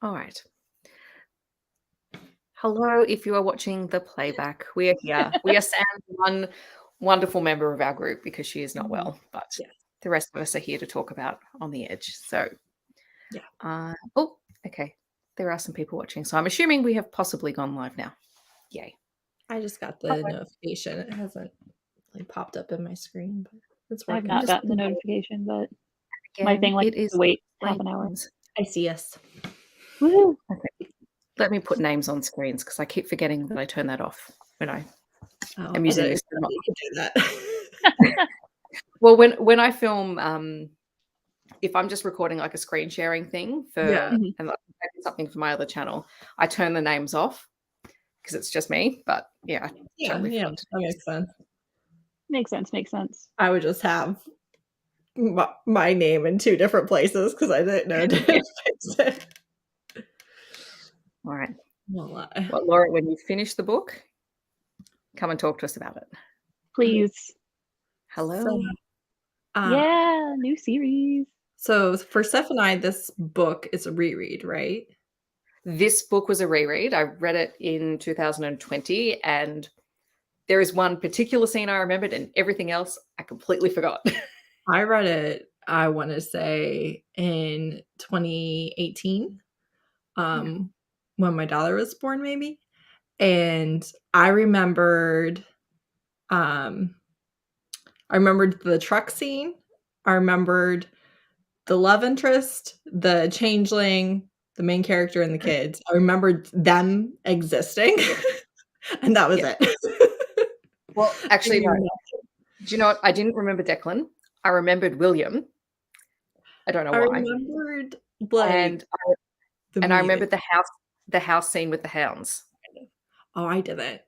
All right. Hello, if you are watching the playback, we are here. We are Sam's one wonderful member of our group because she is not well, but Yes. the rest of us are here to talk about On the Edge. So, Yeah. Oh, okay. There are some people watching, so I'm assuming we have possibly gone live now. Yay. I just got the notification. It hasn't popped up in my screen, but it's I have working. not gotten the notification, but my Again, thing it is to wait half an hour. I see us. Woo! Okay. Let me put names on screens because I keep forgetting that I turn that off when I'm using this. You can do that. Well, when I film, if I'm just recording like a screen sharing thing and like something for my other channel, I turn the names off because it's just me. But yeah, that makes sense. Makes sense. I would just have my name in two different places because I didn't know to fix it. All right. Well, Laura, when you finish the book, come and talk to us about it. Please. Hello. So, yeah, new series. So for Steph and I, this book is a reread, right? This book was a reread. I read it in 2020, and there is one particular scene I remembered, and everything else I completely forgot. I read it, I want to say, in 2018, when my daughter was born, maybe. And I remembered the truck scene. I remembered the love interest, the changeling, the main character, and the kids. I remembered them existing, and that was it. Well, actually, no. Do you know what? I didn't remember Declan. I remembered William. I don't know why. I remembered and I remembered the house scene with the hounds. Oh, I didn't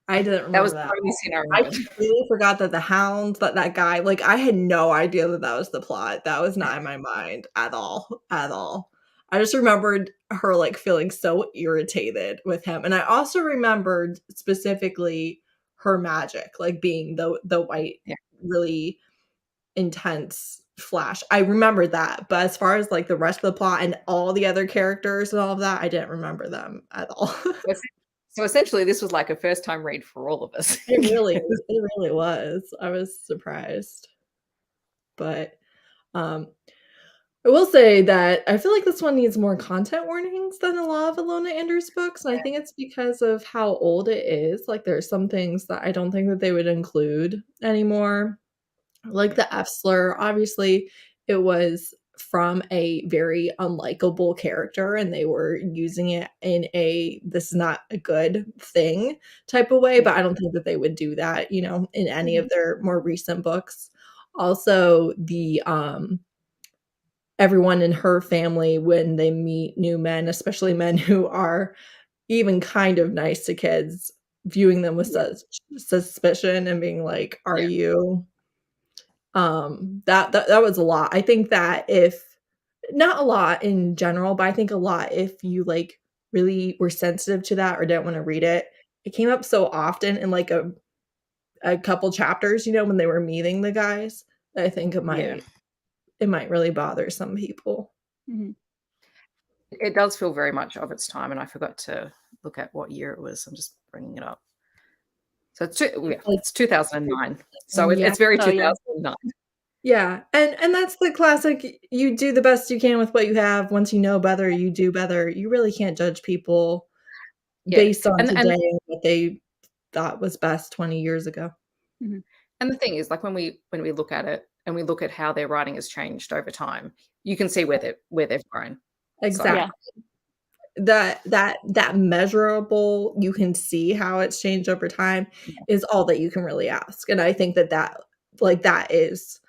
remember That was that. the only scene I I remembered. completely forgot that the hounds, that guy, I had no idea that was the plot. That was not in my mind at all. I just remembered her feeling so irritated with him. And I also remembered specifically her magic, being the white, really intense flash. I remember that. But as far as the rest of the plot and all the other characters and all of that, I didn't remember them at all. So essentially, this was like a first-time read for all of us. It really was. I was surprised. But I will say that I feel like this one needs more content warnings than a lot of Ilona Andrews books, and I think it's because of how old it is. There's some things that I don't think that they would include anymore. Like the F slur, obviously, it was from a very unlikable character and they were using it in this is not a good thing type of way, but I don't think that they would do that, in any of their more recent books. Also, the everyone in her family, when they meet new men, especially men who are even kind of nice to kids, viewing them with such suspicion and being like, are you that was a lot. I think that if not a lot in general, but I think a lot if you really were sensitive to that or didn't want to read it. It came up so often in a couple chapters, when they were meeting the guys, that I think it might really bother some people. Mm-hmm. It does feel very much of its time, and I forgot to look at what year it was. I'm just bringing it up. So it's 2009. So it's very 2009. Yeah. And that's the classic, you do the best you can with what you have. Once you know better, you do better. You really can't judge people based on today what they thought was best 20 years ago. Mm-hmm. And the thing is, when we look at it and we look at how their writing has changed over time, you can see where they've grown. Exactly. So, that measurable, you can see how it's changed over time is all that you can really ask. And I think that is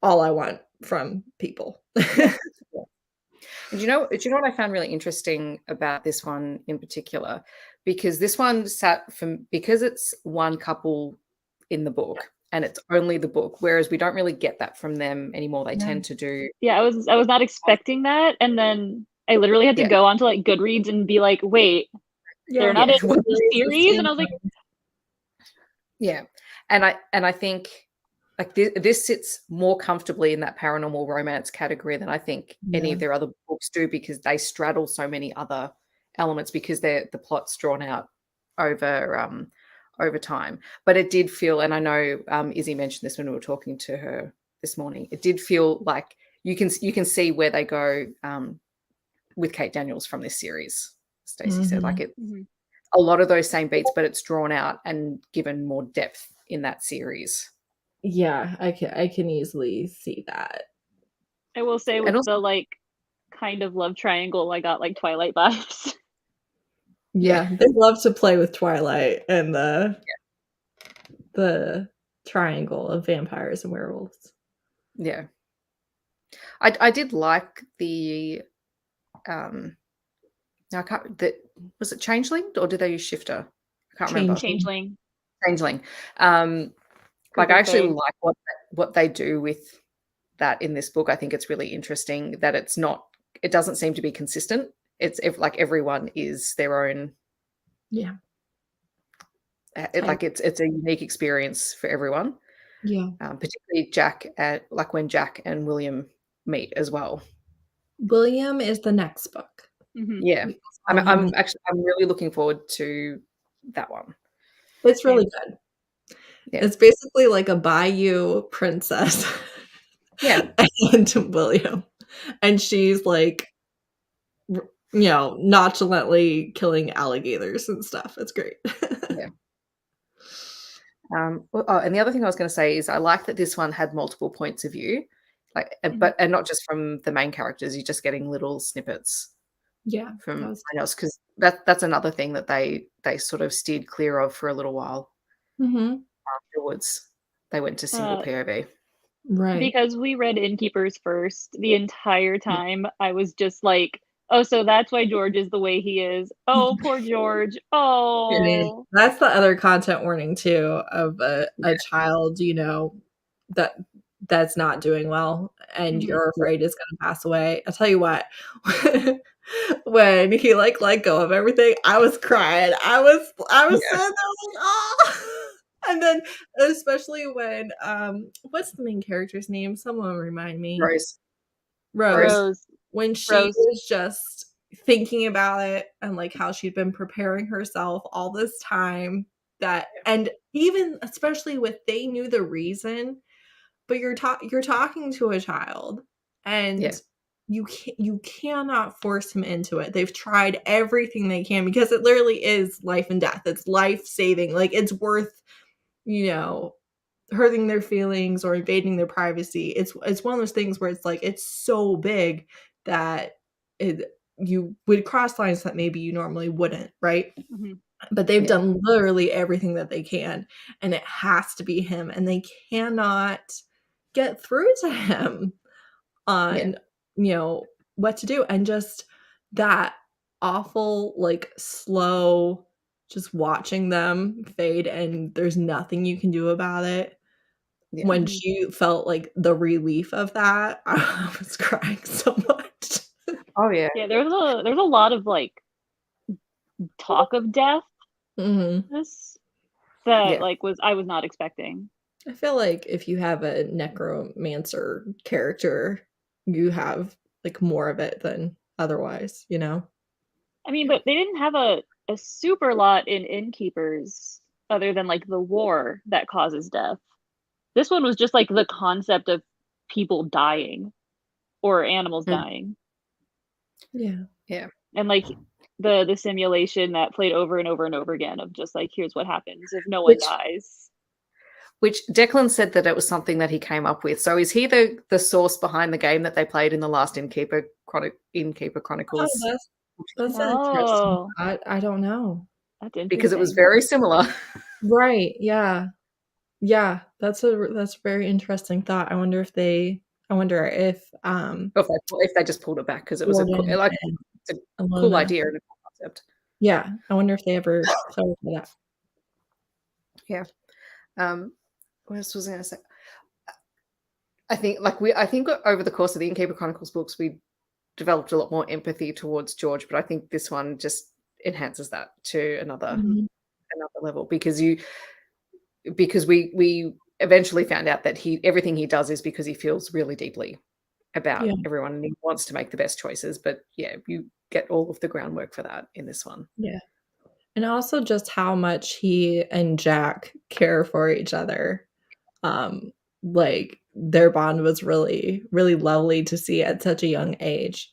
all I want from people. And do you know what I found really interesting about this one in particular? Because this one because it's one couple in the book and it's only the book, whereas we don't really get that from them anymore. They tend to do. Yeah, I was not expecting that, and then I literally had to go onto Goodreads and be like, wait, they're not in the series, and I was like, yeah, and I think like this sits more comfortably in that paranormal romance category than I think any of their other books do, because they straddle so many other elements, because the plot's drawn out over time. But it did feel, and I know Izzy mentioned this when we were talking to her this morning, it did feel like you can see where they go with Kate Daniels from this series. Stacey said, like, it a lot of those same beats, but it's drawn out and given more depth in that series. Yeah, I can easily see that. I will say, with the like kind of love triangle, I got like Twilight vibes. Yeah, they love to play with Twilight and the triangle of vampires and werewolves. Yeah. I did like the now I can't, was it Changeling or did they use Shifter? I can't remember. Changeling. Like, I actually like what they do with that in this book. I think it's really interesting that it doesn't seem to be consistent. It's like everyone is their own. Yeah. It's a unique experience for everyone. Yeah. Particularly like when Jack and William meet as well. William is the next book. Yeah. I'm really looking forward to that one. It's really good. Yeah. It's basically like a Bayou princess. Yeah. And William. And she's like, nonchalantly killing alligators and stuff. It's great. Yeah. And the other thing I was going to say is I like that this one had multiple points of view, like, and not just from the main characters. You're just getting little snippets. Yeah, from someone else, because that's another thing that they sort of steered clear of for a little while. Afterwards, they went to single POV. Right. Because we read Innkeepers first, the entire time I was just like, oh, so that's why George is the way he is. Oh, poor George. Oh. That's the other content warning too, of a child, that's not doing well and you're afraid is going to pass away. I'll tell you what, when he let go of everything, I was crying. I was sitting there like, oh. And then especially when what's the main character's name? Someone remind me. Rose. When she was just thinking about it and like how she'd been preparing herself all this time, and even especially with, they knew the reason, but you're talking to a child and you cannot force him into it. They've tried everything they can, because it literally is life and death. It's life saving. Like, it's worth, hurting their feelings or invading their privacy. It's one of those things where it's like, it's so big that you would cross lines that maybe you normally wouldn't, right? But they've done literally everything that they can, and it has to be him, and they cannot get through to him on what to do. And just that awful, like, slow, just watching them fade, and there's nothing you can do about it. When she felt like the relief of that, I was crying so much. Oh yeah. Yeah, there's a lot of like talk of death. This that I was not expecting. I feel like if you have a necromancer character, you have like more of it than otherwise, I mean, but they didn't have a super lot in Innkeepers other than like the war that causes death. This one was just like the concept of people dying or animals dying. Yeah. And like the simulation that played over and over and over again of just like, here's what happens if no one dies. Which Declan said that it was something that he came up with. So is he the source behind the game that they played in the last Innkeeper Chronicles? Oh, that's interesting. I don't know. Because it was very similar. Right. Yeah. Yeah. That's a very interesting thought. I wonder if if they just pulled it back, because it was it's a cool idea and a cool concept. Yeah. I wonder if they ever clarified that. Yeah. What else was I going to say? I think over the course of the Innkeeper Chronicles books, we developed a lot more empathy towards George, but I think this one just enhances that to another level, because we eventually found out that everything he does is because he feels really deeply about Yeah. everyone and he wants to make the best choices. But yeah, you get all of the groundwork for that in this one. Yeah. And also just how much he and Jack care for each other. Like their bond was really, really lovely to see at such a young age.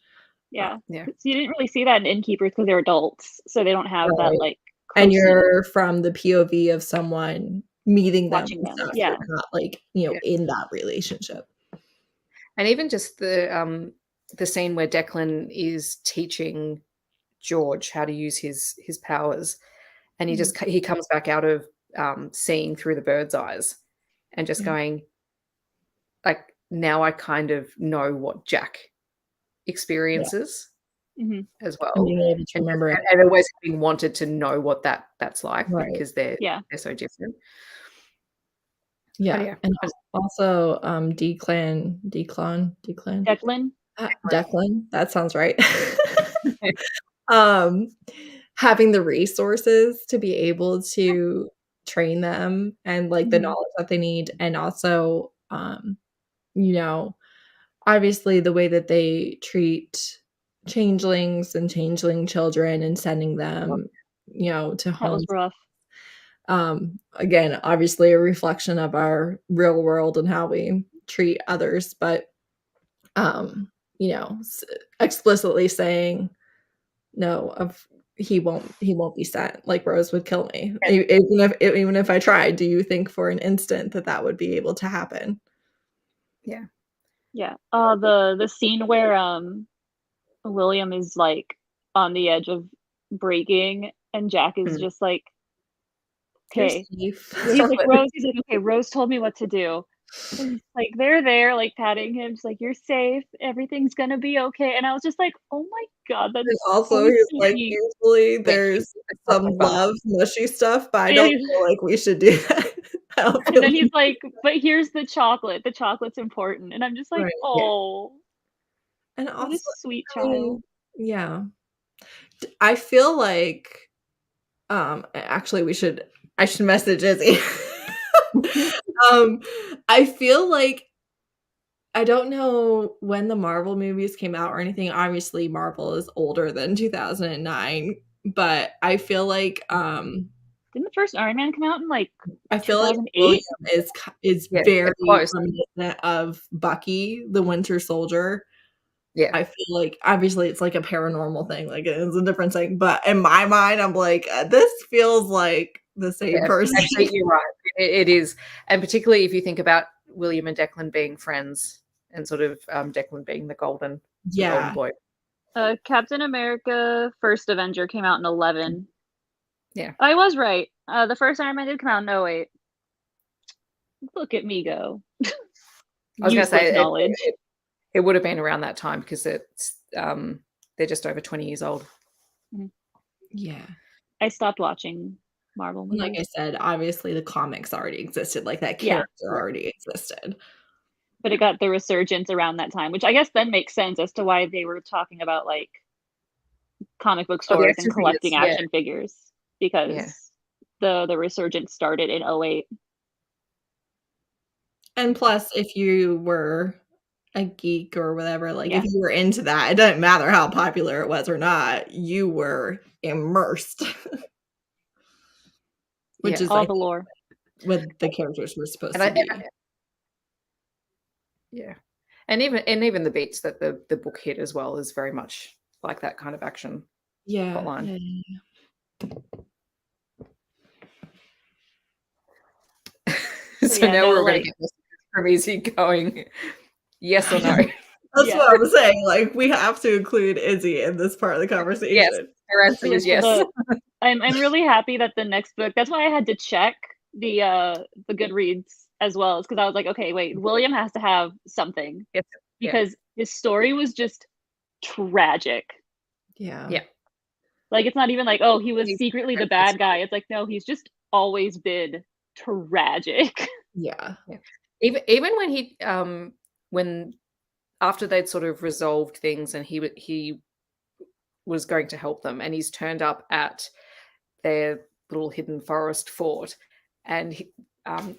Yeah. Yeah. So you didn't really see that in Innkeepers because they're adults, so they don't have that Right. like And closeness you're from the POV of someone meeting them watching and them. stuff. Yeah. You're not like, in that relationship. And even just the scene where Declan is teaching George how to use his powers, and he comes back out of seeing through the bird's eyes and just Yeah. going, like, now I kind of know what Jack experiences as well, And being able to remember it. and always having wanted to know what that's like, Right. because they're Yeah. so different. Yeah. But yeah. And also Declan. Declan, that sounds right. Having the resources to be able to train them and like the knowledge that they need, and also obviously the way that they treat changelings and changeling children and sending them to That was homes. rough. Again, obviously a reflection of our real world and how we treat others, but explicitly saying no, he won't be sent. Like, Rose would kill me. Even if I tried. Do you think for an instant that would be able to happen? Yeah. Yeah. The scene where William is like on the edge of breaking and Jack is just like, okay. He's like, Rose, okay, Rose told me what to do. And he's like, they're there, like patting him. She's like, you're safe. Everything's gonna be okay. And I was just like, oh my God, that's And also so he's like, sweet. usually there's some love, mushy stuff, but I don't feel like we should do that. And then he's like, but here's the chocolate. The chocolate's important. And I'm just like, Right. oh. And What also, a sweet child. yeah. I feel like actually I should message Izzy. I feel like I don't know when the Marvel movies came out or anything. Obviously, Marvel is older than 2009, but I feel like Didn't the first Iron Man come out in like I feel like 2008? William is very reminiscent of Bucky, the Winter Soldier. Yeah. I feel like obviously it's like a paranormal thing, like it's a different thing, but in my mind, I'm like, this feels like the same person. Actually, you're right. It is. And particularly if you think about William and Declan being friends and sort of Declan being the golden boy. Captain America First Avenger came out in 11. Yeah. I was right. The first Iron Man did come out in 08. Look at me go. I was going to say knowledge. It would have been around that time because it's they're just over 20 years old. Yeah. I stopped watching Marvel movies. Like I said, obviously the comics already existed, like that character already existed. But it got the resurgence around that time, which I guess then makes sense as to why they were talking about like comic book stores and collecting action figures, because the resurgence started in 08. And plus, if you were a geek or whatever, like if you were into that, it doesn't matter how popular it was or not, you were immersed. Which is all the lore. What the characters were supposed to be. Yeah. And even the beats that the book hit as well is very much like that kind of action plotline. So now we're going to get this from Izzy going, yes or no. That's what I'm saying. Like, we have to include Izzy in this part of the conversation. Yes, her answer is yes. I'm really happy that the next book. That's why I had to check the Goodreads as well, because I was like, okay, wait, William has to have something, because his story was just tragic. Yeah. Like, it's not even like, oh, he was secretly the bad guy. It's like, no, he's just always been tragic. Yeah. Even when he when after they'd sort of resolved things and he was going to help them, and he's turned up at their little hidden forest fort, and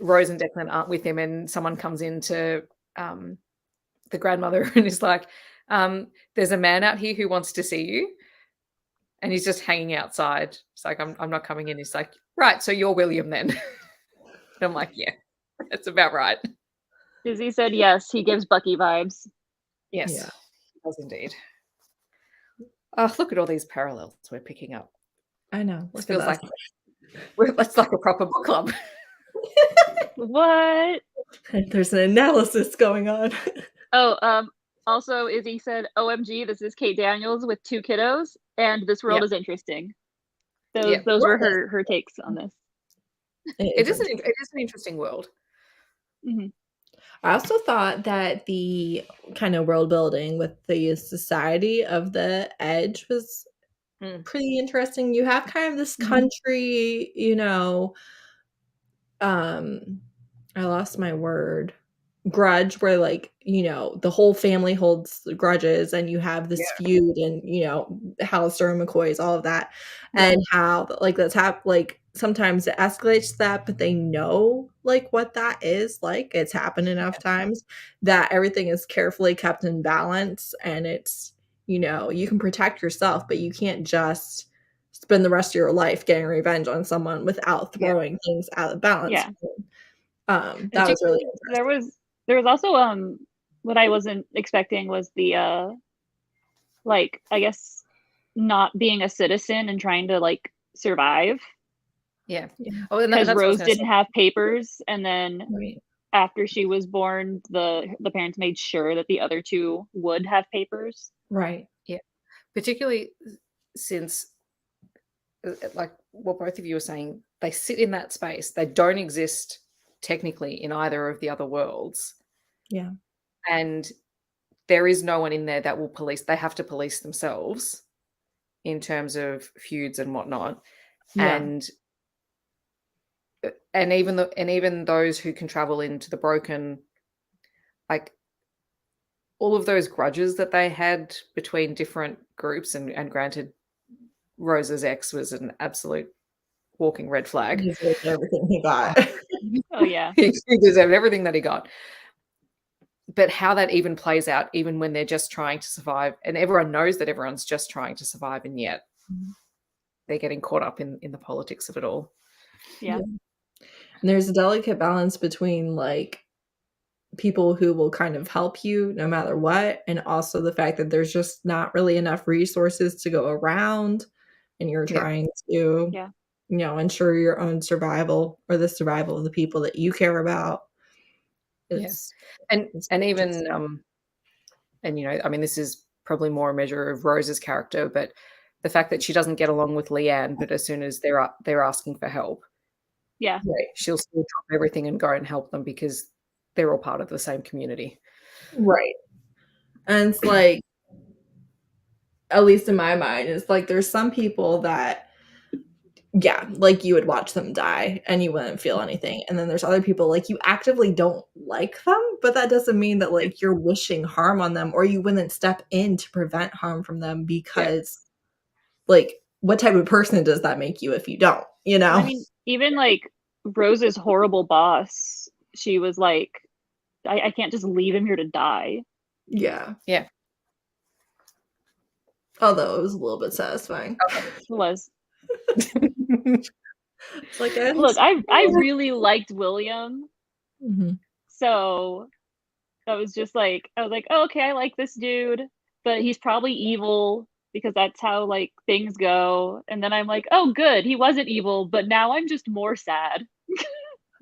Rose and Declan aren't with him, and someone comes into the grandmother and is like, there's a man out here who wants to see you. And he's just hanging outside. It's like, I'm not coming in. He's like, right, so you're William then. And I'm like, yeah, that's about right. Izzy said yes, he gives Bucky vibes. Yes, Yeah. he does indeed. Oh, look at all these parallels we're picking up. I know. It feels like it's like a proper book club. What? There's an analysis going on. Oh, also Izzy said, OMG, this is Kate Daniels with 2 kiddos, and this world is interesting. Those were her takes on this. It is an interesting world. Mm-hmm. I also thought that the kind of world building with the society of the Edge was pretty interesting. You have kind of this country, you know, I lost my word, grudge, where like, you know, the whole family holds grudges and you have this feud and, you know, Hallister and McCoy's, all of that. And how like that's like sometimes it escalates to that, but they know like what that is like. It's happened enough times that everything is carefully kept in balance, and it's, you know, you can protect yourself, but you can't just spend the rest of your life getting revenge on someone without throwing things out of balance. Yeah. That was really interesting. There was also what I wasn't expecting was the like, I guess, not being a citizen and trying to like survive. Yeah. Oh, and because Rose didn't have papers, and then after she was born, the parents made sure that the other 2 would have papers. Right. Yeah. Particularly since, like what both of you were saying, they sit in that space. They don't exist technically in either of the other worlds. Yeah. And there is no one in there that will police. They have to police themselves in terms of feuds and whatnot. Yeah. And even those who can travel into the broken, like all of those grudges that they had between different groups, and granted, Rose's ex was an absolute walking red flag. He deserved everything he got. Oh yeah. He deserved everything that he got. But how that even plays out, even when they're just trying to survive, and everyone knows that everyone's just trying to survive, and yet they're getting caught up in the politics of it all. Yeah. And there's a delicate balance between like people who will kind of help you no matter what, and also the fact that there's just not really enough resources to go around, and you're trying to, you know, ensure your own survival or the survival of the people that you care about. Yes. And even and you know, I mean, this is probably more a measure of Rose's character, but the fact that she doesn't get along with Leanne, but as soon as they're asking for help, she'll still drop everything and go and help them because they're all part of the same community. Right. And it's like, at least in my mind, it's like there's some people that, yeah, like you would watch them die and you wouldn't feel anything. And then there's other people like you actively don't like them, but that doesn't mean that like you're wishing harm on them, or you wouldn't step in to prevent harm from them, because like what type of person does that make you if you don't, you know? I mean, even like Rose's horrible boss, she was like, I can't just leave him here to die. Yeah. Yeah. Although it was a little bit satisfying. It was. Like, look, I really liked William. Mm-hmm. So I was like, oh, okay, I like this dude, but he's probably evil because that's how like things go. And then I'm like, oh, good, he wasn't evil, but now I'm just more sad.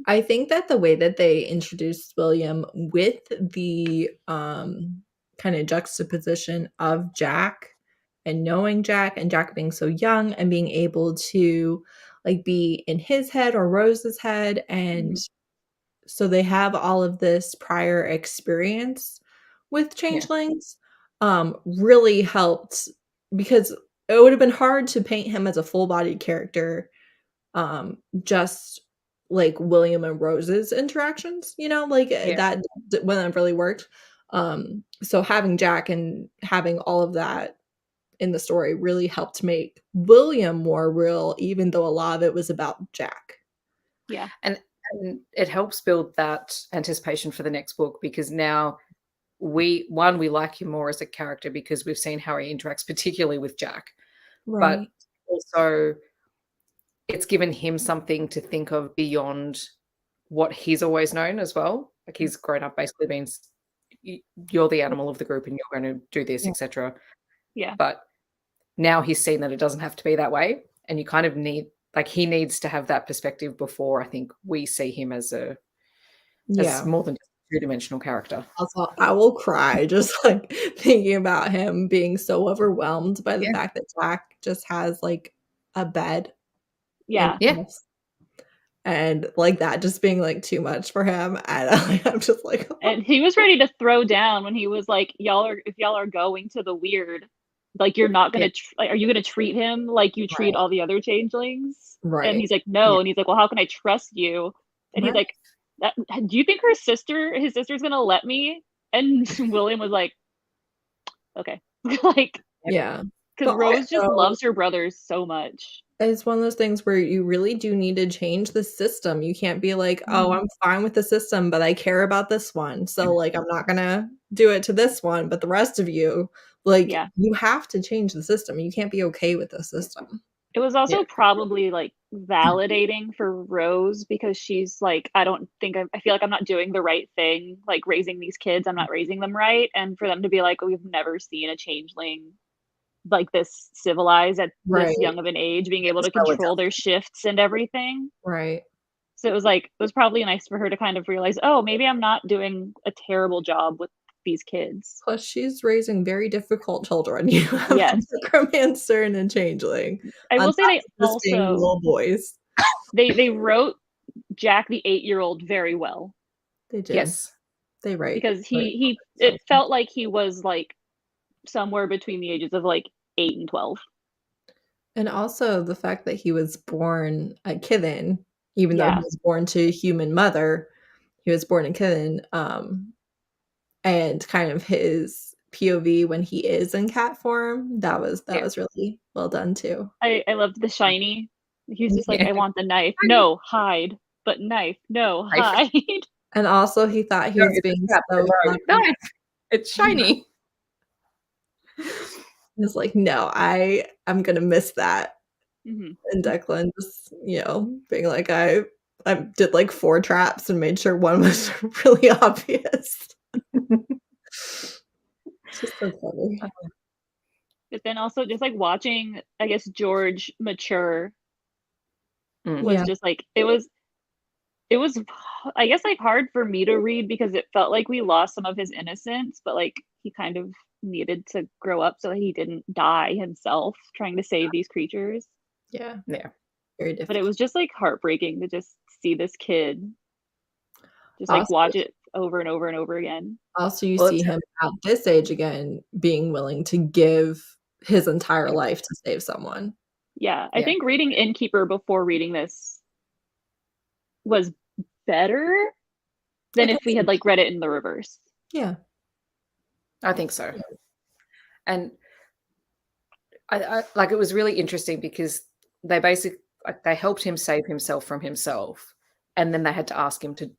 I think that the way that they introduced William with the kind of juxtaposition of Jack, and knowing Jack, and Jack being so young and being able to like be in his head or Rose's head, and so they have all of this prior experience with changelings, really helped, because it would have been hard to paint him as a full-bodied character, just like William and Rose's interactions, you know, like that wouldn't have really worked. So having Jack and having all of that in the story really helped make William more real, even though a lot of it was about Jack. Yeah. And And it helps build that anticipation for the next book because now we like him more as a character because we've seen how he interacts, particularly with Jack. But Right. also it's given him something to think of beyond what he's always known as well. Like he's grown up basically being you're the animal of the group and you're going to do this, Yeah. etc. Yeah. But now he's seen that it doesn't have to be that way, and you kind of need he needs to have that perspective before I think we see him as as more than just a two-dimensional character. Also, I will cry just like thinking about him being so overwhelmed by the fact that Jack just has like a bed. Yeah. And like that just being like too much for him. And I'm just like, oh. And he was ready to throw down when he was like, if y'all are going to the weird, like you're not gonna are you gonna treat him like you treat all the other changelings? Right. And he's like, no. And he's like, well, how can I trust you? And he's like, do you think his sister's gonna let me? And William was like, okay. Like, yeah. Because Rose just loves her brothers so much. It's one of those things where you really do need to change the system. You can't be like, oh, I'm fine with the system, but I care about this one. So like, I'm not going to do it to this one, but the rest of you, like, you have to change the system. You can't be okay with the system. It was also probably like validating for Rose because she's like, I feel like I'm not doing the right thing, like raising these kids. I'm not raising them right. And for them to be like, we've never seen a changeling like this civilized at this young of an age, being able to control their shifts and everything. Right. So it was probably nice for her to kind of realize, oh, maybe I'm not doing a terrible job with these kids. Plus, she's raising very difficult children. You have a necromancer and a changeling. I will say they also little boys. They wrote Jack the 8-year-old very well. They did. Yes, they write because it felt like he was like somewhere between the ages of like 8 and 12. And also the fact that he was born a Kithen, even though he was born to a human mother, he was born in Kithen. And kind of his POV when he is in cat form, that was really well done too. I loved the shiny. He's just like, I want the knife. No, hide. But knife. No, hide. And also he thought he was being so nice. It's shiny. It's like, no, I'm gonna miss that. Mm-hmm. And Declan just, being like, I did like 4 traps and made sure one was really obvious. It's just so funny. But then also just like watching, I guess, George mature was just like it was I guess like hard for me to read because it felt like we lost some of his innocence, but like he kind of needed to grow up so that he didn't die himself trying to save these creatures. Yeah. Very difficult. But it was just like heartbreaking to just see this kid just like watch it over and over and over again. Also, you see him at this age again being willing to give his entire life to save someone. Yeah, I think reading Innkeeper before reading this was better than if we had like read it in the reverse. Yeah, I think so. And I like it was really interesting because they helped him save himself from himself, and then they had to ask him to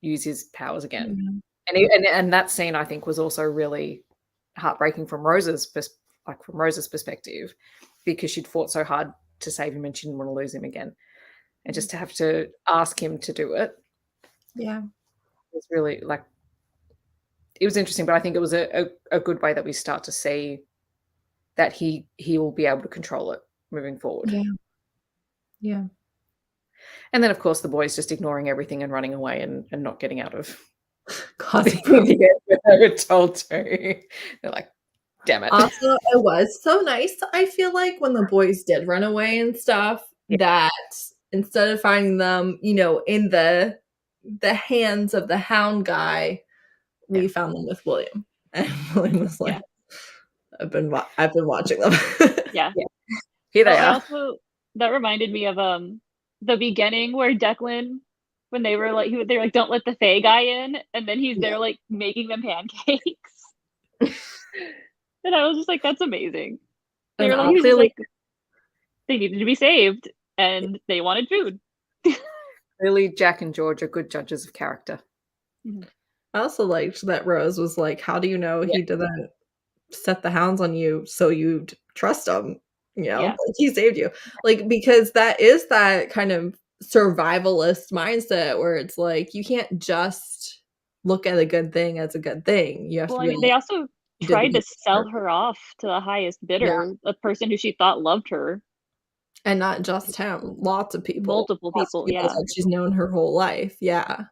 use his powers again. Mm-hmm. And that scene I think was also really heartbreaking from Rose's perspective because she'd fought so hard to save him and she didn't want to lose him again. And just to have to ask him to do it. Yeah. It was really like it was interesting, but I think it was a good way that we start to see that he will be able to control it moving forward. Yeah. And then, of course, the boys just ignoring everything and running away and not getting out of causing they were told to. They're like, damn it. Also, it was so nice, I feel like, when the boys did run away and stuff, that instead of finding them, in the hands of the hound guy, we found them with William. And William was like, I've been watching them. Yeah. Here they are. Also, that reminded me of the beginning where Declan, when they were like, they were like, don't let the Fae guy in, and then he's there like making them pancakes. And I was just like, that's amazing. They were like, he was like, they needed to be saved, and they wanted food. Clearly, Jack and George are good judges of character. I also liked that Rose was like, how do you know he didn't set the hounds on you so you'd trust him? You know, Yeah. like he saved you. Like, because that is that kind of survivalist mindset where it's like, you can't just look at a good thing as a good thing. You have Well, to I be mean, they like, also you did the tried to good sell part. her off to the highest bidder, a person who she thought loved her. And not just him, lots of people. Multiple Lots of people, yeah. that she's known her whole life. Yeah.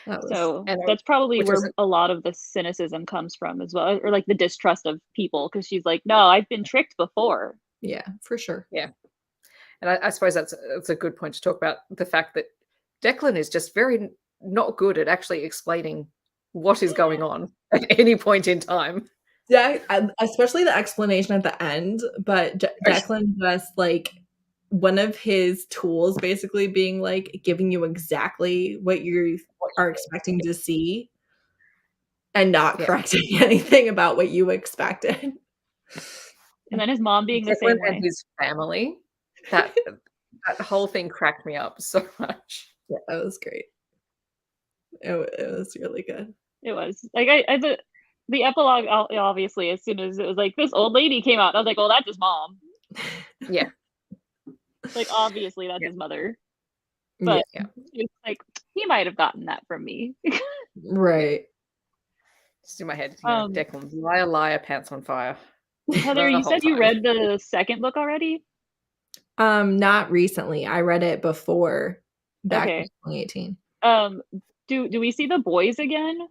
That was So And that's probably which where was a lot of the cynicism comes from as well, or like the distrust of people, because she's like, no, I've been tricked before. yeah, for sure. yeah. And I suppose that's a good point to talk about the fact that Declan is just very not good at actually explaining what is going on at any point in time. Yeah, especially the explanation at the end, but Declan just like one of his tools basically being like giving you exactly what you are expecting to see and not Yeah. correcting anything about what you expected. And then his mom being the Declan same and way. his family, that whole thing cracked me up so much. Yeah, that was great. It was really good. It was like the epilogue. Obviously, as soon as it was like this old lady came out, I was like, "Oh, that's his mom." Yeah. Like, obviously, that's his mother. But Yeah. it's like he might have gotten that from me. Right. Just in my head, Declan, liar, liar, pants on fire. Heather, you said you read the second book already? Not recently. I read it before, back in Okay. 2018. Do we see the boys again?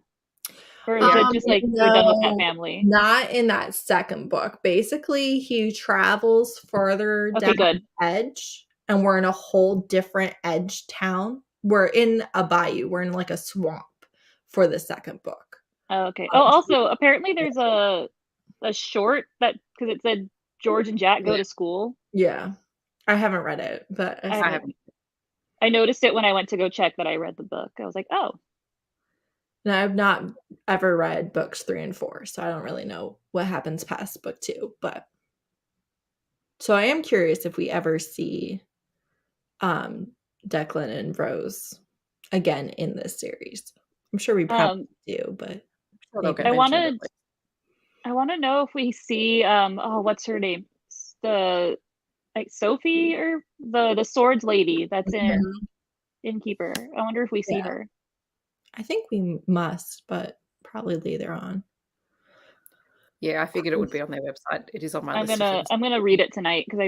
Or is it just like we're done with that family? Not in that second book. Basically, he travels further down the edge, and we're in a whole different edge town. We're in a bayou. We're in like a swamp for the second book. Oh, okay. Oh, also, apparently there's a short that because it said George and Jack go to school. Yeah, I haven't read it, but I haven't. I noticed it when I went to go check that I read the book. I was like, oh. And I've not ever read books 3 and 4, so I don't really know what happens past book 2. But so I am curious if we ever see Declan and Rose again in this series. I'm sure we probably do, but I want to know if we see what's her name? The like Sophie or the swords lady that's in Innkeeper. I wonder if we see her. I think we must, but probably later on. Yeah, I figured it would be on their website. It is on my list. I'm gonna read it tonight because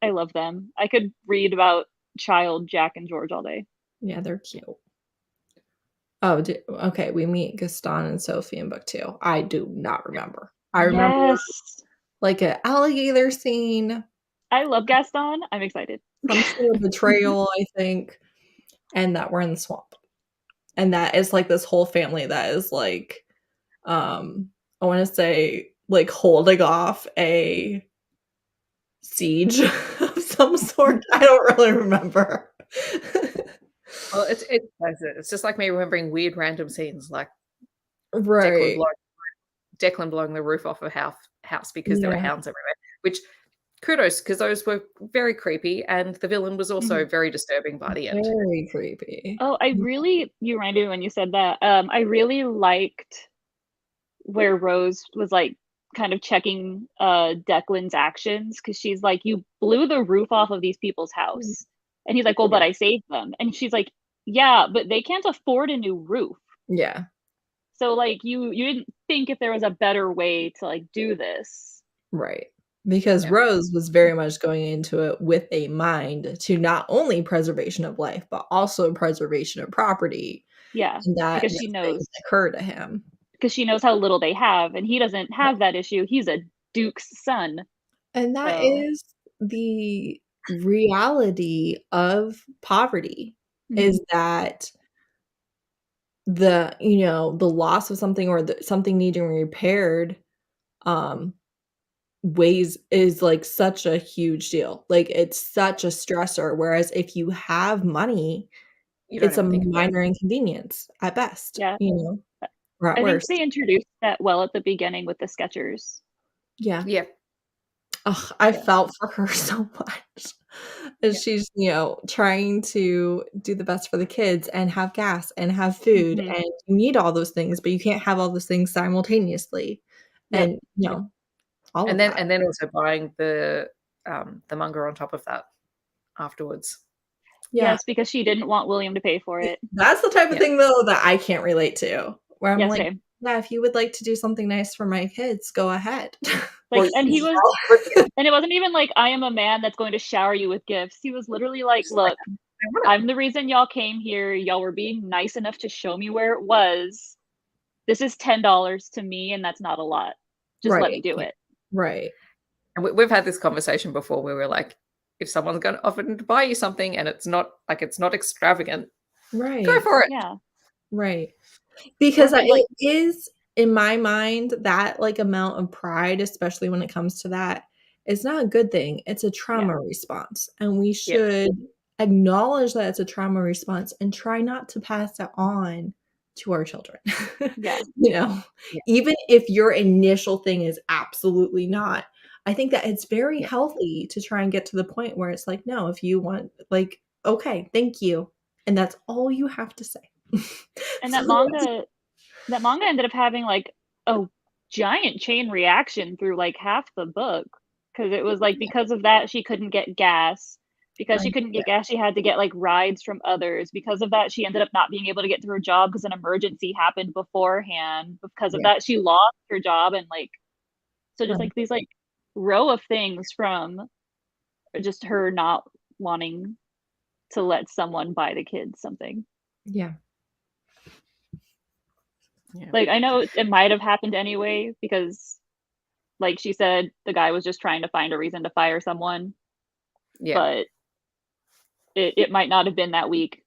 I love them. I could read about child Jack and George all day. Yeah, they're cute. Oh, okay. We meet Gaston and Sophie in book 2. I do not remember. I remember like an alligator scene. I love Gaston. I'm excited. Some sort of betrayal, I think, and that we're in the swamp, and that is like this whole family that is like, I want to say like holding off a siege of some sort. I don't really remember. Well, it's just like me remembering weird random scenes like right. Declan blowing the roof off a house because there were hounds everywhere, which kudos, because those were very creepy, and the villain was also very disturbing by the end. Very creepy. Oh, you reminded me when you said that. I really liked where Rose was like kind of checking Declan's actions, because she's like, you blew the roof off of these people's house. And he's like, well, but I saved them. And she's like, yeah, but they can't afford a new roof. Yeah. So like you didn't think if there was a better way to like do this. Right. Because Rose was very much going into it with a mind to not only preservation of life, but also preservation of property. Yeah. And that because she knows occur to him. Because she knows how little they have, and he doesn't have that issue. He's a duke's son. And that is the reality of poverty, is that the loss of something or something needing repaired is like such a huge deal. Like it's such a stressor. Whereas if you have money, it's a minor inconvenience at best. Yeah. Or at I worst. think they introduced that well at the beginning with the Skechers. Yeah. Yeah. Ugh, I Yeah. felt for her so much. And she's, trying to do the best for the kids and have gas and have food, Mhm. and you need all those things, but you can't have all those things simultaneously. Yep. And, all And of then that. also buying the manga on top of that afterwards. Yeah. Yes, because she didn't want William to pay for it. That's the type of Yeah. thing, though, that I can't relate to, where I'm Yeah, like, same. "Yeah, if you would like to do something nice for my kids, go ahead." Well, Like, and he was, yeah. and it wasn't even like, I am a man that's going to shower you with gifts. He was literally like, Just like, look, I want it. I'm the reason y'all came here. Y'all were being nice enough to show me where it was. This is $10 to me, and that's not a lot. Just let me Right, do it. right. And we've had this conversation before where we're like, if someone's going to offer to buy you something and it's not extravagant, go Right, for it. Yeah. right. Or Because if like, it is, in my mind, that, like, amount of pride, especially when it comes to that, is not a good thing. It's a yeah, trauma response, and we Yeah. should acknowledge that it's a trauma response and try not to pass that on to our children. yeah, Yeah. Even if your initial thing is absolutely not. I think that it's very Yeah. healthy to try and get to the point where it's like, "No, if you want, like, okay, thank you." And that's all you have to say. and So that manga ended up having like a giant chain reaction through like half the book, because it was like, because of that she couldn't get gas. Because she Right. couldn't get gas, she had to get like rides from others. Because of that, she ended up not being able to get to her job because an emergency happened beforehand. Because of Yeah. that, she lost her job, and like, so just Right. like these like row of things from just her not wanting to let someone buy the kids something. Yeah. Yeah. Like, I know it might have happened anyway, because like she said, the guy was just trying to find a reason to fire someone, Yeah. but it might not have been that week.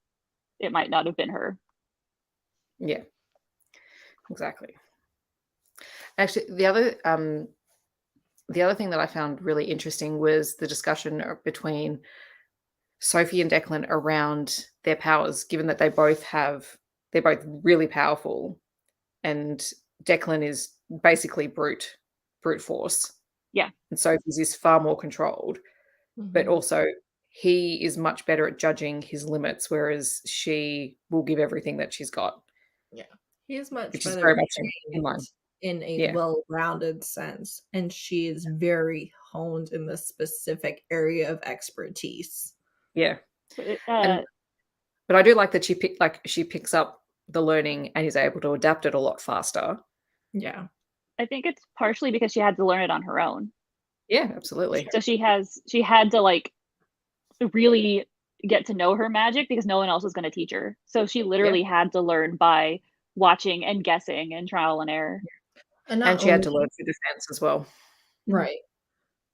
It might not have been her. Yeah. Exactly. Actually, the other thing that I found really interesting was the discussion between Sophie and Declan around their powers, given that they're both really powerful, and Declan is basically brute force, Yeah. and Sophie's is far more controlled, but Mhm. also he is much better at judging his limits, whereas she will give everything that she's got, Yeah. He is much which is better very much in trained line. in a Yeah, well-rounded sense, and she is very honed in this specific area of expertise. yeah, But and but I do like that she picks up the learning and is able to adapt it a lot faster. Yeah. I think it's partially because she had to learn it on her own. Yeah, absolutely. So she had to like really get to know her magic, because no one else was going to teach her. So she Yeah, literally had to learn by watching and guessing and trial and error. And not and she had to only learn for defense as well. Mhm. right.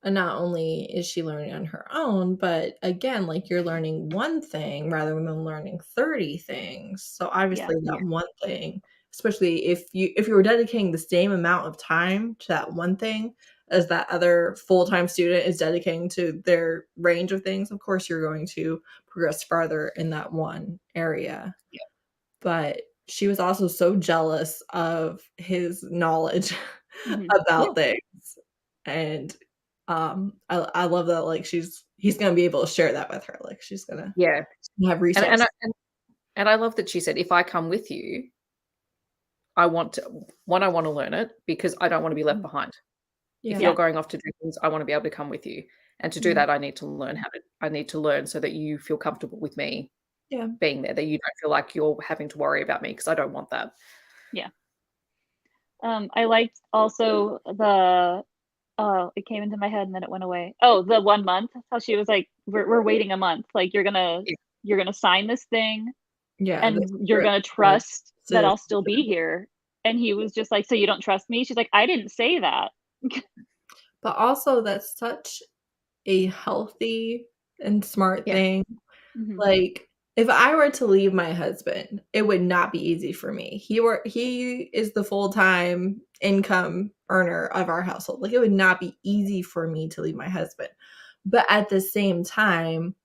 And not only is she learning on her own, but again, like, you're learning one thing rather than learning 30 things. So Yeah. obviously Yeah, that one thing, especially if you were dedicating the same amount of time to that one thing as that other full-time student is dedicating to their range of things, of course you're going to progress farther in that one area. yeah. But she was also so jealous of his knowledge Hmm. Yeah, about things. And I love that, like, he's gonna be able to share that with her, like, she's gonna yeah, have and and resources. I and I love that she said, "If I come with you, I want to one, I wanna learn it because I don't wanna be left behind. If Yeah, you're Yeah. going off to do things, I wanna be able to come with you, and to do yeah, that, I need to learn so that you feel comfortable with me yeah, being there, that you don't feel like you're having to worry about me because I don't want that." Yeah. I liked also the, oh, it came into my head and then it went away. Oh, the 1 month. How she was like, we're waiting a month. Like, Yeah, you're gonna sign this thing, yeah, the and you're script gonna of trust that I'll still be citizenship. here. And he was just like, so you don't trust me? She's like, I didn't say that. But also that's such a healthy and smart yeah, thing. Hmm. Like, if I were to leave my husband, it would not be easy for me. He is the full-time income earner of our household. Like, it would not be easy for me to leave my husband. But at the same time,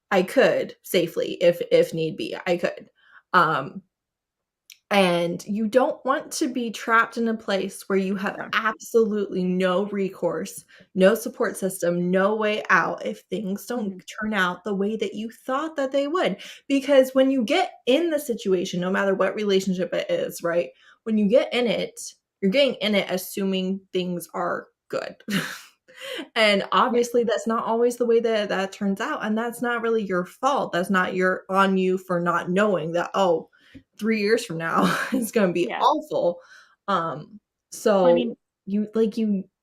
I could safely if need be. I could. Um And you don't want to be trapped in a place where you have No. absolutely no recourse, no support system, no way out if things don't turn out the way that you thought that they would. Because when you get in the situation, no matter what relationship it is, right? When you get in it, you're getting in it assuming things are good. And obviously that's not always the way that that turns out, and that's not really your fault. That's not on you for not knowing that, oh, 3 years from now it's going to be Yeah. awful. So Well, I mean, you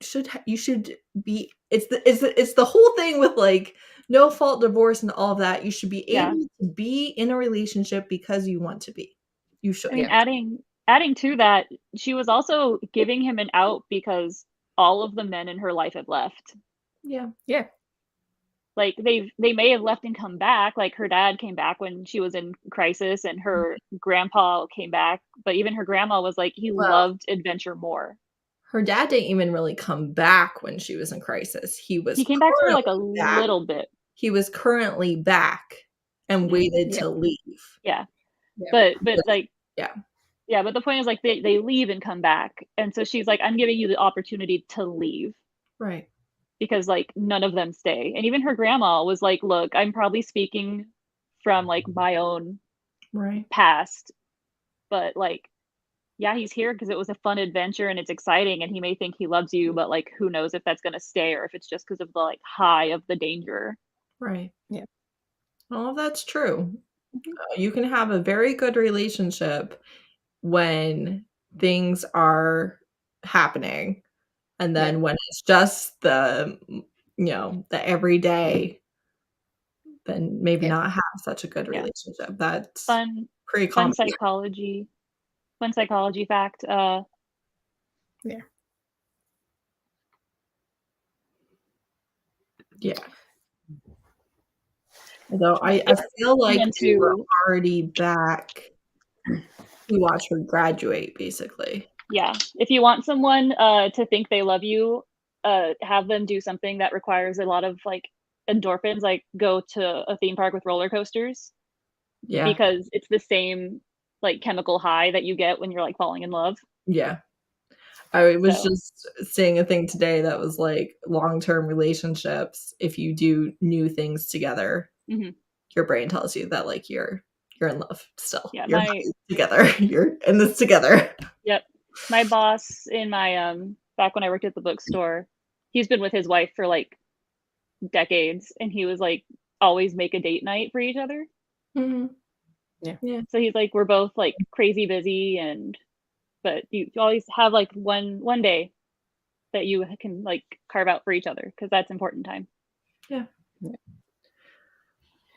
should be, it's the whole thing with like no fault divorce and all of that. You should be yeah. able to be in a relationship because you want to be. You should. I mean, Yeah. adding to that, she was also giving him an out because all of the men in her life had left. Yeah. Yeah. Like they may have left and come back. Like her dad came back when she was in crisis, and her grandpa came back, but even her grandma was like, he Well, loved adventure more. her dad didn't even really come back when she was in crisis. He came back for like a currently back. little bit. He was currently back and waited to leave. Yeah. Yeah. But like, Yeah. yeah, but the point is like they leave and come back. And so she's like, I'm giving you the opportunity to leave. Right. Because like none of them stay. And even her grandma was like, look, I'm probably speaking from like my own Right. past, but like, yeah, he's here because it was a fun adventure and it's exciting and he may think he loves you, but like who knows if that's going to stay or if it's just because of the like high of the danger. Right. Yeah. All of that's true. You can have a very good relationship when things are happening, and then when it's just the the everyday, then maybe not have such a good relationship. That's pretty common. Fun psychology fact. Yeah. Yeah. Although I feel like we were already back to watch her graduate, basically. Yeah. If you want someone to think they love you, have them do something that requires a lot of like endorphins, like go to a theme park with roller coasters. Yeah. Because it's the same like chemical high that you get when you're like falling in love. Yeah. I was just seeing a thing today that was like long-term relationships. If you do new things together, your brain tells you that like you're in love still. Yeah, you're together. You're in this together. Yep. My boss in my back when I worked at the bookstore, he's been with his wife for like decades, and he was like always make a date night for each other. Yeah. So he's like, we're both like crazy busy, but you always have like one day that you can like carve out for each other because that's important time. Yeah.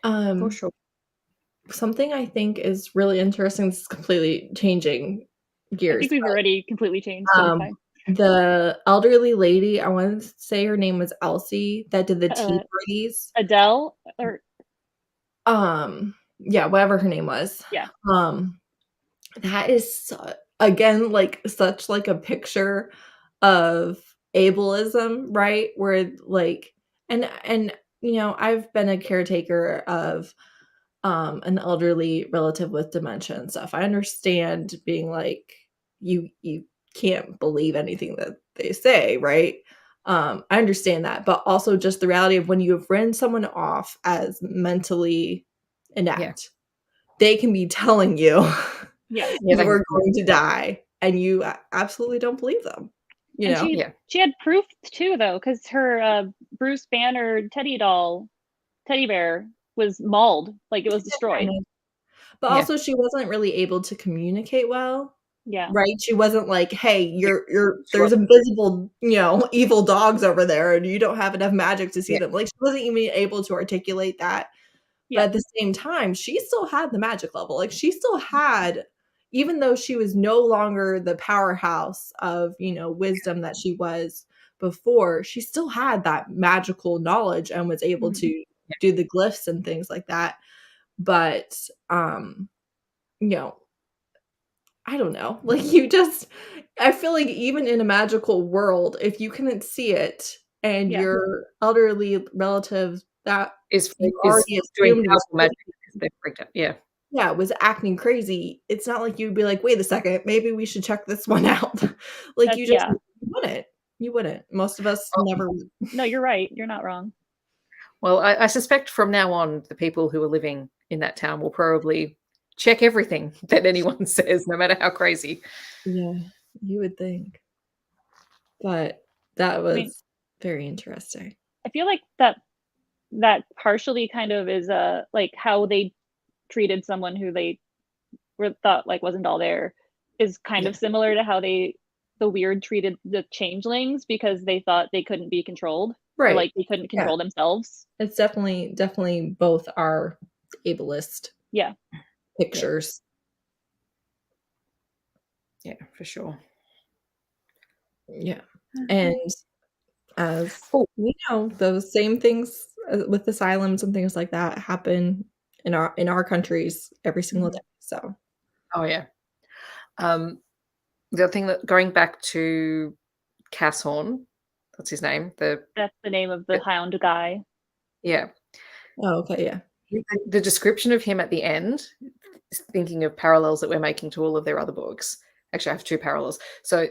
For sure. Something I think is really interesting. This is completely changing gears. I think we've already completely changed. The elderly lady, I want to say her name was Elsie, that did the tea parties. Adele or yeah, whatever her name was. Yeah. That is again like such like a picture of ableism, right? Where like and I've been a caretaker of an elderly relative with dementia and stuff. I understand being like you can't believe anything that they say, right? I understand that, but also just the reality of when you have written someone off as mentally inept, they can be telling you you are going to die, and you absolutely don't believe them. She had proof too, though, because her Bruce Banner teddy bear was mauled, like it was destroyed. But also, she wasn't really able to communicate well. Yeah. Right? She wasn't like, "Hey, you're there's invisible, evil dogs over there, and you don't have enough magic to see them." Like, she wasn't even able to articulate that. But at the same time, she still had the magic level. Like, she still had, even though she was no longer the powerhouse of, wisdom that she was before, she still had that magical knowledge and was able to do the glyphs and things like that. But, I don't know. Like I feel like even in a magical world, if you couldn't see it and your elderly relative that is you already doing assumed powerful magic, they freaked out. Yeah. was acting crazy, it's not like you'd be like, "Wait a second, maybe we should check this one out." Like, That's, you just yeah. you wouldn't. Most of us never would. No, you're right. You're not wrong. Well, I suspect from now on, the people who are living in that town will probably check everything that anyone says, no matter how crazy. Yeah, you would think. But that I mean, was very interesting. I feel like that partially kind of is like how they treated someone who they thought like wasn't all there is kind of similar to how the weird treated the changelings, because they thought they couldn't be controlled, or Right. like they couldn't control themselves. It's definitely both are ableist Yeah. pictures. Yeah, for sure. Yeah. And as we know, those same things with asylums and things like that happen in our countries every single day. So, oh yeah. The other thing, that going back to Casshorn, that's his name. That's the name of the hound guy. Yeah. oh, okay, yeah. The description of him at the end, thinking of parallels that we're making to all of their other books. Actually, I have two parallels. So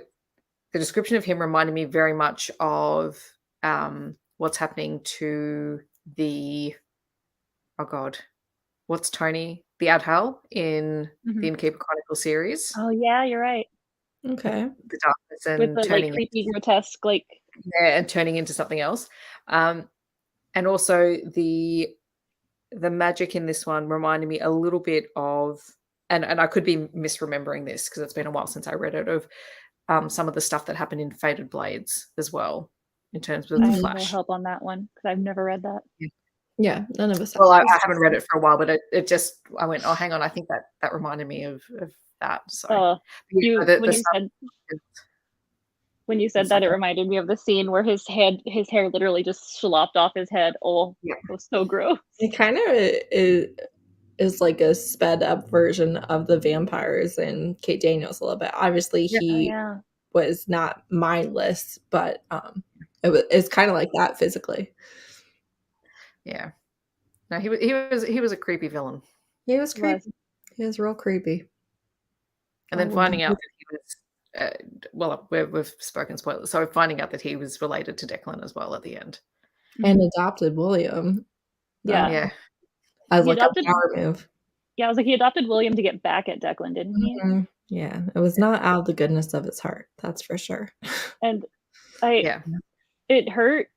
the description of him reminded me very much of what's happening to the, oh God, what's Tony? The Adhal in the Innkeeper Chronicle series. Oh yeah, you're right. Okay. The darkness and With the turning like creepy, grotesque, like and turning into something else. And also the magic in this one reminded me a little bit of, and I could be misremembering this because it's been a while since I read it, of some of the stuff that happened in Fated Blades as well, in terms of I the have no Flash. help on that one because I've never read that. Yeah, none of us have. Well, I haven't read it for a while, but it just, I went, oh, hang on, I think that reminded me of that. So when you said that, it reminded me of the scene where his hair literally just slopped off his head. Oh, yeah. It was so gross. It kind of is like a sped up version of the vampires in Kate Daniels a little bit. Obviously, he was not mindless, but it's kind of like that physically. Yeah. No, he was a creepy villain. He was creepy. He was real creepy. And then finding out that he was, well, we've spoken spoilers, so finding out that he was related to Declan as well at the end. And adopted William. Yeah. As like a power move. Yeah, I was like, he adopted William to get back at Declan, didn't he? Yeah, it was not out of the goodness of his heart, that's for sure. And it hurt,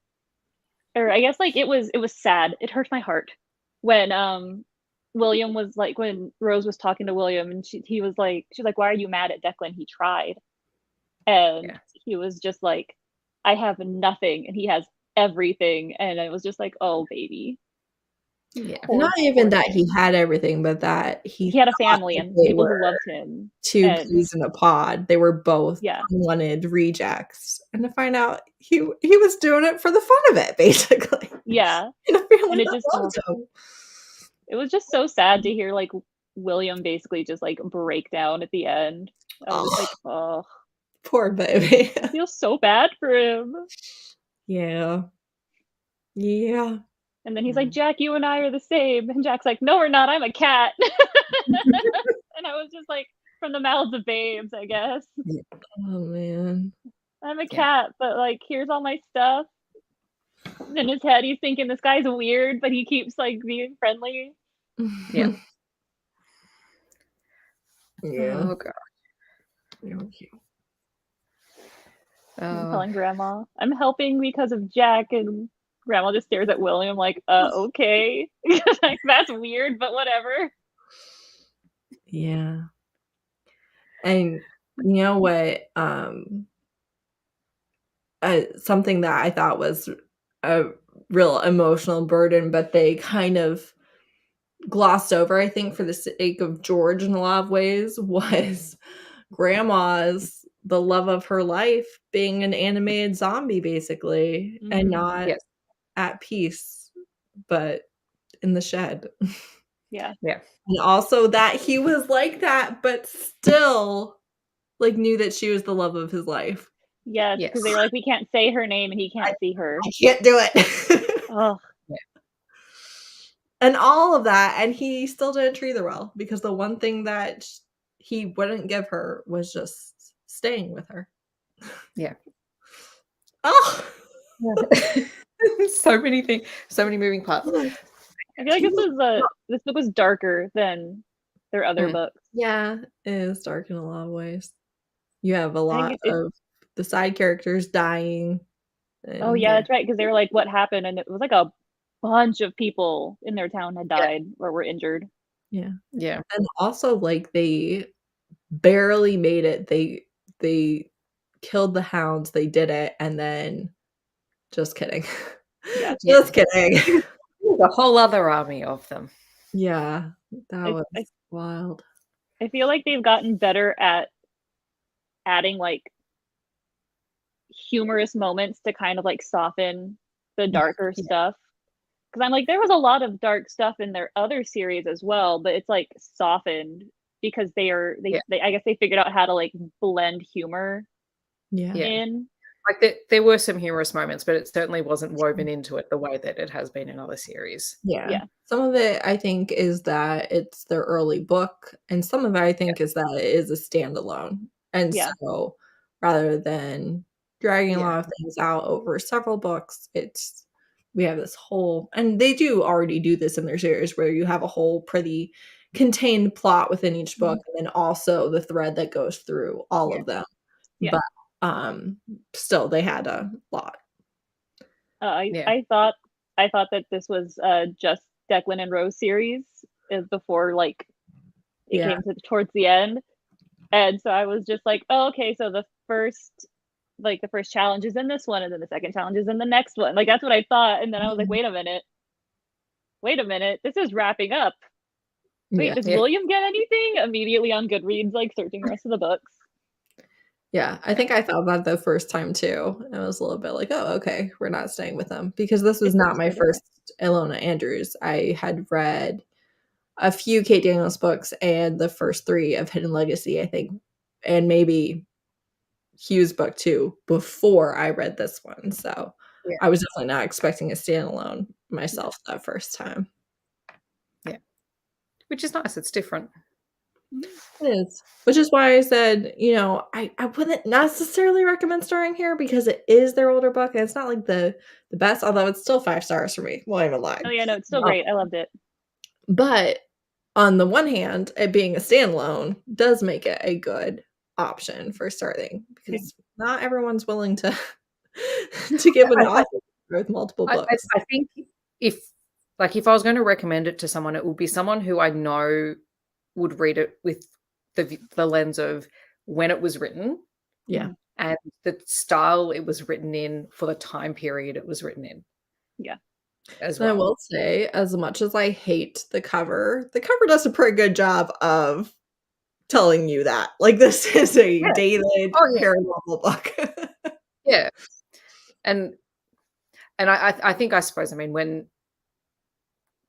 or I guess like it was sad. It hurt my heart when William was like, when Rose was talking to William, and she's like, why are you mad at Declan? He tried. And he was just like, I have nothing and he has everything. And I was just like, oh baby. Yeah. Not even that he had everything, but that he had a family and people who loved him. Two peas in a pod. They were both unwanted rejects. And to find out he was doing it for the fun of it, basically. Yeah. And it just it was just so sad to hear like William basically just like break down at the end. I was like, oh, poor baby. I feel so bad for him. Yeah. Yeah. And then he's like, Jack, you and I are the same. And Jack's like, no, we're not. I'm a cat. And I was just like, from the mouths of babes, I guess. Oh, man. I'm a cat, but like, here's all my stuff. In his head, he's thinking this guy's weird, but he keeps like being friendly. Yeah. Yeah. Oh, God. I'm telling Grandma, I'm helping because of Jack, and Grandma just stares at William like, okay. Like, that's weird, but whatever. Yeah. And you know what? Something that I thought was a real emotional burden, but they kind of glossed over, I think, for the sake of George in a lot of ways, was Grandma's the love of her life being an animated zombie, basically, and not at peace, but in the shed. Yeah. And also that he was like that, but still like knew that she was the love of his life. Yes, because they were like, we can't say her name and he can't see her. I can't do it. Oh. And all of that, and he still didn't treat her well because the one thing that he wouldn't give her was just staying with her. Yeah. Oh, So many things, so many moving parts. I feel like this book was darker than their other books. yeah, it is dark in a lot of ways. You have a lot think it- of the side characters dying. Oh And yeah, that's right. Because they were like, "What happened?" And it was like a bunch of people in their town had died or were injured. yeah. Yeah. And also, like, they barely made it. They killed the hounds, they did it, and then just kidding. Yeah. Just kidding. There's a whole other army of them. Yeah, that was I wild. I feel like they've gotten better at adding like humorous moments to kind of like soften the darker stuff. Because I'm like, there was a lot of dark stuff in their other series as well, but it's like softened because they I guess they figured out how to like blend humor Yeah. in. Like there were some humorous moments, but it certainly wasn't woven into it the way that it has been in other series. Yeah. Some of it, I think, is that it's their early book, and some of it, I think, is that it is a standalone. And so rather than dragging a lot of things out over several books, we have this whole, and they do already do this in their series where you have a whole pretty contained plot within each book, and then also the thread that goes through all of them. Yeah. But still, they had a lot. I thought that this was just Declan and Rose series before like it came to towards the end, and so I was just like, oh, okay, so the first challenge is in this one, and then the second challenge is in the next one. Like that's what I thought, and then I was like, wait a minute, this is wrapping up. Wait, does William get anything? Immediately on Goodreads, like searching the rest of the books. Yeah, I think I thought that the first time too. I was a little bit like, oh, okay, we're not staying with them because this was not my first Ilona Andrews. I had read a few Kate Daniels books and the first 3 of Hidden Legacy, I think, and maybe Hugh's book too before I read this one. So I was definitely not expecting a standalone myself that first time. Yeah, which is nice. It's different. It is. Which is why I said, I wouldn't necessarily recommend starting here because it is their older book and it's not like the best, although it's still 5 stars for me. Won't even lie. Oh yeah, no, it's still great. I loved it. But on the one hand, it being a standalone does make it a good option for starting because not everyone's willing to give an author with multiple books. I think if I was going to recommend it to someone, it would be someone who I know would read it with the lens of when it was written, and the style it was written in for the time period it was written in. As well. I will say, as much as I hate the cover does a pretty good job of telling you that. Like, this is a dated paranormal book. Yeah. And I think, I suppose, I mean, when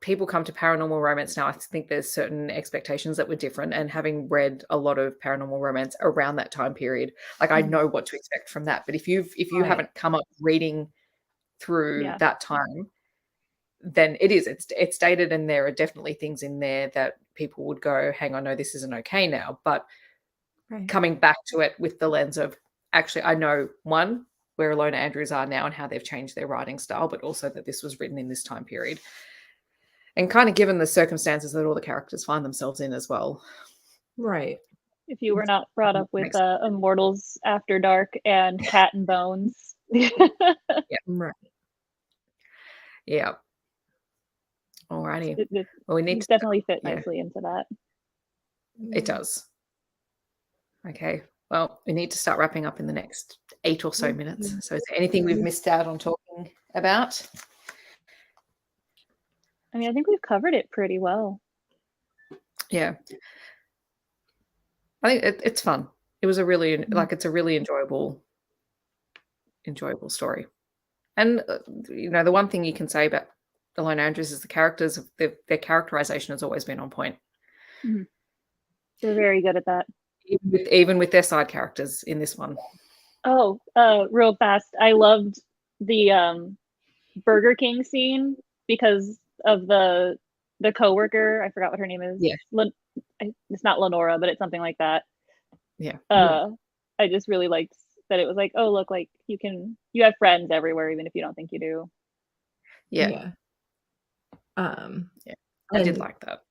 people come to paranormal romance now, I think there's certain expectations that were different. And having read a lot of paranormal romance around that time period, like I know what to expect from that. But if you haven't come up reading through that time, then it's dated, and there are definitely things in there that people would go, hang on, no, this isn't okay now. But coming back to it with the lens of, actually, I know, one, where Ilona Andrews are now and how they've changed their writing style, but also that this was written in this time period. And kind of given the circumstances that all the characters find themselves in as well. Right. If you were not brought up with Immortals After Dark and Cat and Bones. Right. Yeah. Alrighty. Well, we need to definitely fit nicely into that. It does. Okay. Well, we need to start wrapping up in the next 8 or so minutes. So is there anything we've missed out on talking about? I mean, I think we've covered it pretty well. Yeah. I think it's fun. It was a really, it's a really enjoyable story. And, the one thing you can say about Ilona Andrews is the characters, their characterization has always been on point. Mm-hmm. They're very good at that. Even with their side characters in this one. Oh, real fast. I loved the Burger King scene because of the the coworker, I forgot what her name is. Yeah. It's not Lenora, but it's something like that. Yeah. I just really liked that it was like, oh look, like you have friends everywhere, even if you don't think you do. Yeah. Yeah. I did like that.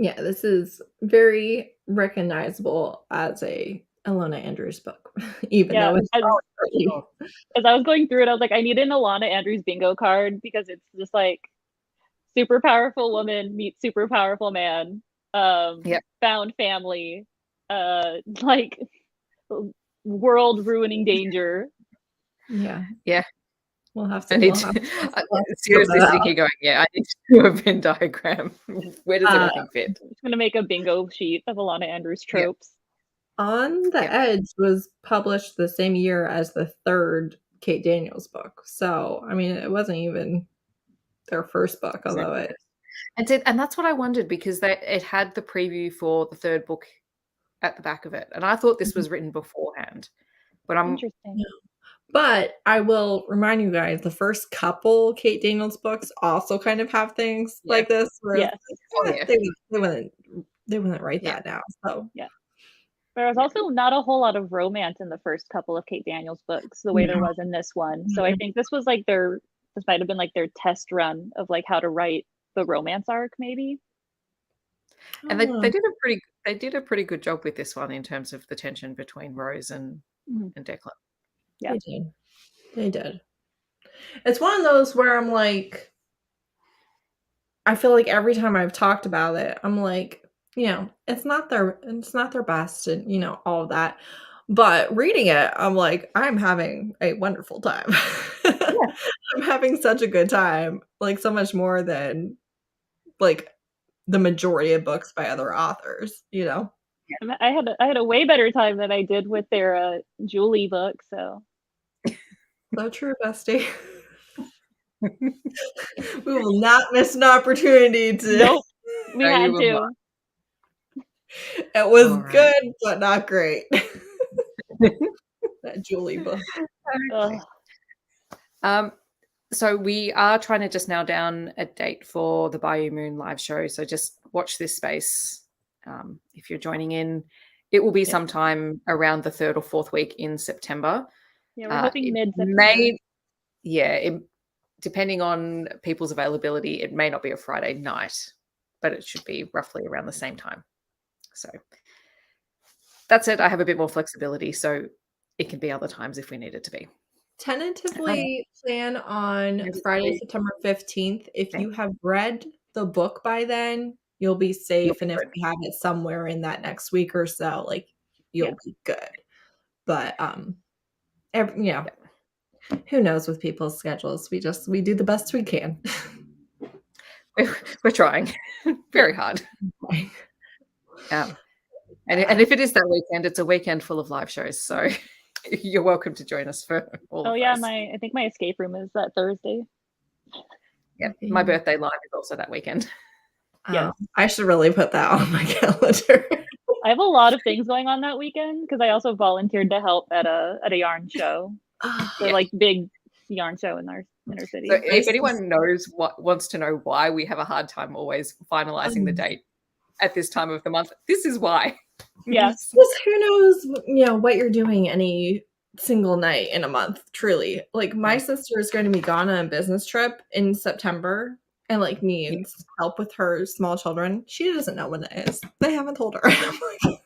Yeah, this is very recognizable as a Ilona Andrews book, even though it's as I was going through it, I was like, I need an Ilona Andrews bingo card because it's just like super powerful woman meets super powerful man, found family, like world ruining danger. Yeah. We'll have to. Seriously thinking, going, I need to do a Venn diagram. Where does everything fit? I'm just gonna make a bingo sheet of Ilona Andrews tropes. On the Edge was published the same year as the third Kate Daniels book, so I mean, it wasn't even their first book, although it. And that's what I wondered, because it had the preview for the third book at the back of it, and I thought this was written beforehand. But interesting. But I will remind you guys, the first couple Kate Daniels books also kind of have things like this. Where they wouldn't write that now. So there was also not a whole lot of romance in the first couple of Kate Daniels books, the way there was in this one. So I think this was like this might have been like their test run of like how to write the romance arc, maybe. And they did a pretty good job with this one in terms of the tension between Rose and Declan. Yeah, they did. It's one of those where I'm like, I feel like every time I've talked about it, I'm like, it's not their best, and all of that. But reading it, I'm like, I'm having a wonderful time. I'm having such a good time, like so much more than like the majority of books by other authors. I had a way better time than I did with their Julie book. So true, bestie. We will not miss an opportunity to. Nope, we had to. It was good, but not great. That Julie book. So we are trying to just nail down a date for the Bayou Moon live show. So just watch this space. If you're joining in, it will be sometime around the 3rd or 4th week in September. Yeah, we're hoping mid-September. Depending on people's availability, it may not be a Friday night, but it should be roughly around the same time. So that's it. I have a bit more flexibility, so it can be other times if we need it to be. Tentatively plan on Friday, September 15th. If you have read the book by then, you'll be safe. And if we have it somewhere in that next week or so, like you'll be good. But who knows with people's schedules? We do the best we can. We're trying very hard. And if it is that weekend, it's a weekend full of live shows. So you're welcome to join us for all of those. I think my escape room is that Thursday. Yeah, my birthday live is also that weekend. I should really put that on my calendar. I have a lot of things going on that weekend because I also volunteered to help at a yarn show. Like big yarn show in our inner city. So if anyone wants to know why we have a hard time always finalizing the date at this time of the month, this is why. Yes. Because who knows, what you're doing any single night in a month, truly. Like my sister is going to be gone on a business trip in September and like needs help with her small children. She doesn't know when it is. They haven't told her. I'm like,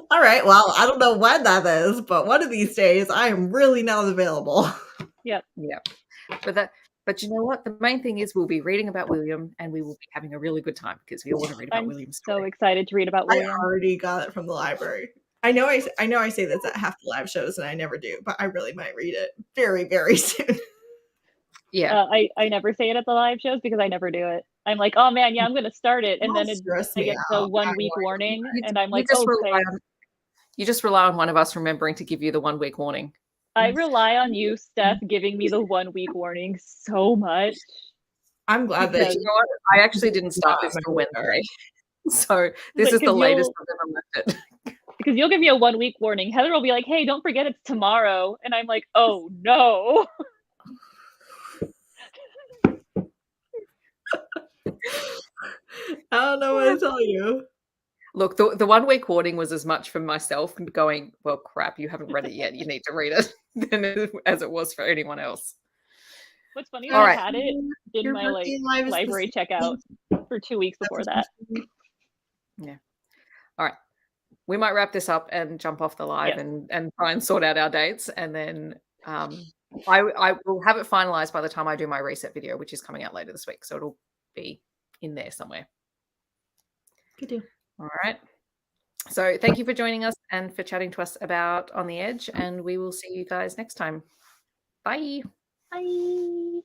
all right, well, I don't know when that is, but one of these days I am really not available. Yep. But you know what? The main thing is we'll be reading about William and we will be having a really good time because we all want to read about William's story. So excited to read about William. I already got it from the library. I know I say this at half the live shows and I never do, but I really might read it very, very soon. Yeah. I never say it at the live shows because I never do it. I'm like, oh man, I'm going to start it. And then I get the 1 week warning and I'm like, you just rely on one of us remembering to give you the 1 week warning. I rely on you, Steph, giving me the 1 week warning so much. I'm glad that I actually didn't start this till Wednesday. So this is the latest I've ever left it. Because you'll give me a 1 week warning. Heather will be like, hey, don't forget it's tomorrow. And I'm like, oh no. I don't know what to tell you. Look, the 1 week warning was as much for myself going, well, crap, you haven't read it yet. You need to read it than as it was for anyone else. What's funny is All I right. had it in Your my like birthday live is the library checkout for 2 weeks before that. Yeah. All right. We might wrap this up and jump off the live Yes. and try and sort out our dates. And then I will have it finalized by the time I do my reset video, which is coming out later this week. So it'll be in there somewhere. Good deal. All right. So thank you for joining us and for chatting to us about On the Edge. And we will see you guys next time. Bye. Bye.